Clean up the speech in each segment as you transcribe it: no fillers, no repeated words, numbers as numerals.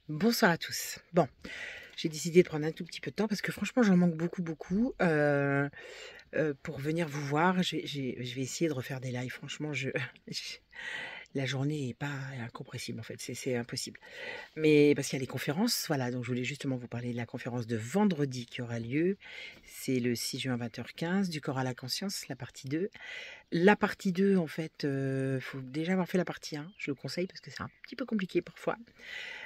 Bonsoir à tous. Bon, j'ai décidé de prendre un tout petit peu de temps parce que franchement, j'en manque beaucoup pour venir vous voir. Je vais essayer de refaire des lives. Franchement, la journée est pas incompressible en fait, c'est impossible. Mais parce qu'il y a des conférences, voilà, donc je voulais justement vous parler de la conférence de vendredi qui aura lieu. C'est le 6 juin 20h15, du corps à la conscience, la partie 2. La partie 2, en fait, faut déjà avoir fait la partie 1, je le conseille parce que c'est un petit peu compliqué parfois.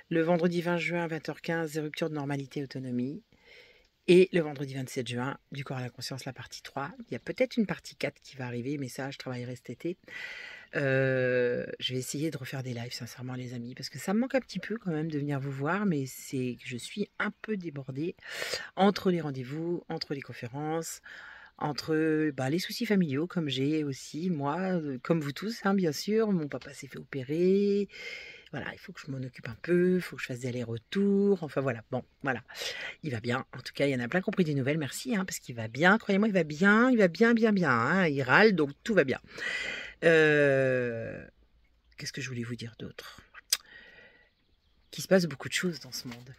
Le vendredi 20 juin 20h15, rupture de normalité autonomie. Et le vendredi 27 juin, du corps à la conscience, la partie 3. Il y a peut-être une partie 4 qui va arriver, mais ça, je travaillerai cet été. Je vais essayer de refaire des lives, sincèrement, les amis, parce que ça me manque un petit peu quand même de venir vous voir, mais c'est que je suis un peu débordée entre les rendez-vous, entre les conférences, entre les soucis familiaux, comme j'ai aussi, moi, comme vous tous, hein, bien sûr. Mon papa s'est fait opérer. Voilà, il faut que je m'en occupe un peu, il faut que je fasse des allers-retours. Enfin voilà, bon, voilà. Il va bien. En tout cas, il y en a plein qui ont pris des nouvelles, merci, hein, parce qu'il va bien. Croyez-moi, il va bien, hein. Il râle, donc tout va bien. Euh, Qu'est-ce que je voulais vous dire d'autre? Qu'il se passe beaucoup de choses dans ce monde.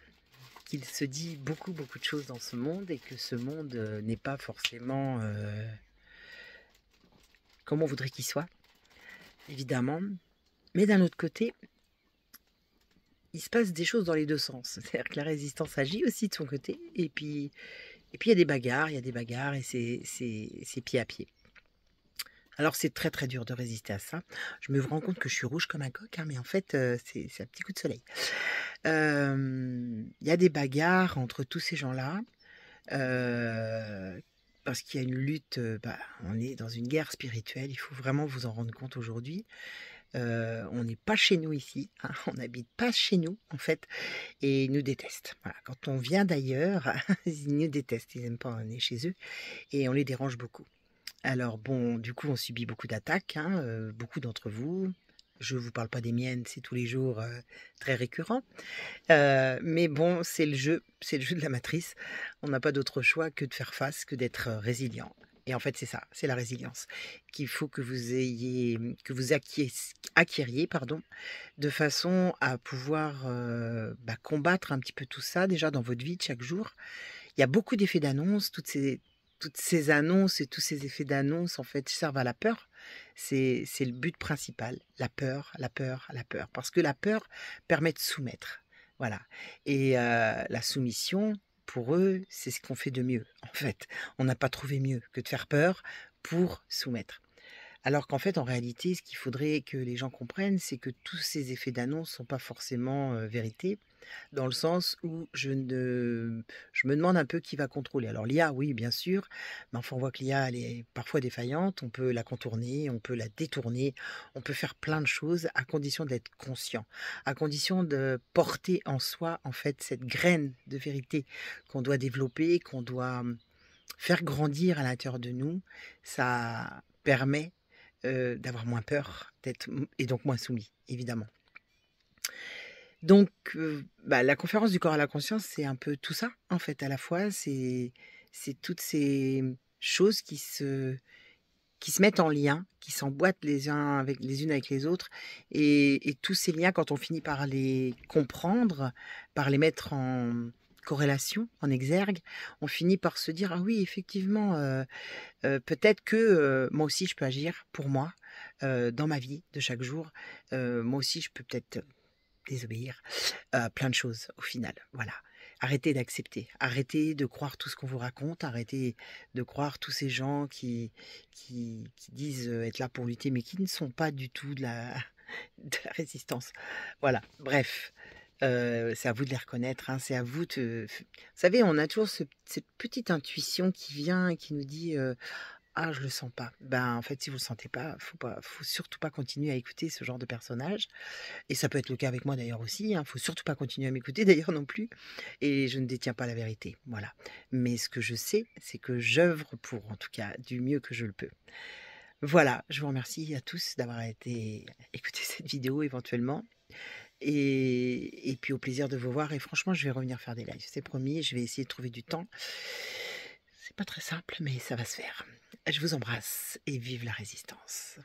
Qu'il se dit beaucoup de choses dans ce monde et que ce monde n'est pas forcément comme on voudrait qu'il soit, évidemment. Mais d'un autre côté, il se passe des choses dans les deux sens. C'est-à-dire que la résistance agit aussi de son côté, et puis il y a des bagarres, et c'est pied à pied. Alors c'est très très dur de résister à ça. Je me rends compte que je suis rouge comme un coq, hein, mais en fait c'est un petit coup de soleil. Il y a des bagarres entre tous ces gens-là, parce qu'il y a une lutte, on est dans une guerre spirituelle, il faut vraiment vous en rendre compte aujourd'hui. On n'est pas chez nous ici, hein, on n'habite pas chez nous en fait, et ils nous détestent. Voilà. Quand on vient d'ailleurs, ils nous détestent, ils n'aiment pas on est chez eux, et on les dérange beaucoup. Alors bon, du coup, on subit beaucoup d'attaques, hein, beaucoup d'entre vous. Je vous parle pas des miennes, c'est tous les jours très récurrent. Mais bon, c'est le jeu de la matrice. On n'a pas d'autre choix que de faire face, que d'être résilient. Et en fait, c'est ça, c'est la résilience qu'il faut que vous acquériez, pardon, de façon à pouvoir combattre un petit peu tout ça déjà dans votre vie de chaque jour. Il y a beaucoup d'effets d'annonce, toutes ces annonces et tous ces effets d'annonce en fait servent à la peur. C'est le but principal, la peur, la peur, la peur. Parce que la peur permet de soumettre. Voilà. Et la soumission, pour eux, c'est ce qu'on fait de mieux. En fait, on n'a pas trouvé mieux que de faire peur pour soumettre. Alors qu'en fait, en réalité, ce qu'il faudrait que les gens comprennent, c'est que tous ces effets d'annonce ne sont pas forcément vérité, dans le sens où je me demande un peu qui va contrôler. Alors l'IA, oui, bien sûr, mais enfin on voit que l'IA, elle est parfois défaillante, on peut la contourner, on peut la détourner, on peut faire plein de choses à condition d'être conscient, à condition de porter en soi, en fait, cette graine de vérité qu'on doit développer, qu'on doit faire grandir à l'intérieur de nous. Ça permet d'avoir moins peur, et donc moins soumis, évidemment. Donc, la conférence du corps à la conscience, c'est un peu tout ça, en fait, à la fois. C'est toutes ces choses qui se mettent en lien, qui s'emboîtent les unes avec les autres, et tous ces liens, quand on finit par les comprendre, par les mettre en corrélation, en exergue, on finit par se dire: «Ah oui, effectivement, peut-être que, moi aussi je peux agir pour moi, dans ma vie de chaque jour. Moi aussi je peux peut-être désobéir à plein de choses au final, voilà. Arrêtez d'accepter, arrêtez de croire tout ce qu'on vous raconte, arrêtez de croire tous ces gens qui disent, être là pour lutter, mais qui ne sont pas du tout de la de la résistance. Voilà, bref, c'est à vous de les reconnaître, hein, c'est à vous de vous savez, on a toujours cette petite intuition qui vient et qui nous dit, «Ah, je le sens pas». Ben, en fait, si vous le sentez pas, faut surtout pas continuer à écouter ce genre de personnage, et ça peut être le cas avec moi d'ailleurs aussi, hein. Faut surtout pas continuer à m'écouter d'ailleurs non plus, et je ne détiens pas la vérité, voilà. Mais ce que je sais, c'est que j'œuvre pour, en tout cas, du mieux que je le peux. Voilà, je vous remercie à tous d'avoir été écouter cette vidéo éventuellement, et puis au plaisir de vous voir, et franchement, je vais revenir faire des lives, c'est promis, je vais essayer de trouver du temps. C'est pas très simple, mais ça va se faire. Je vous embrasse et vive la résistance.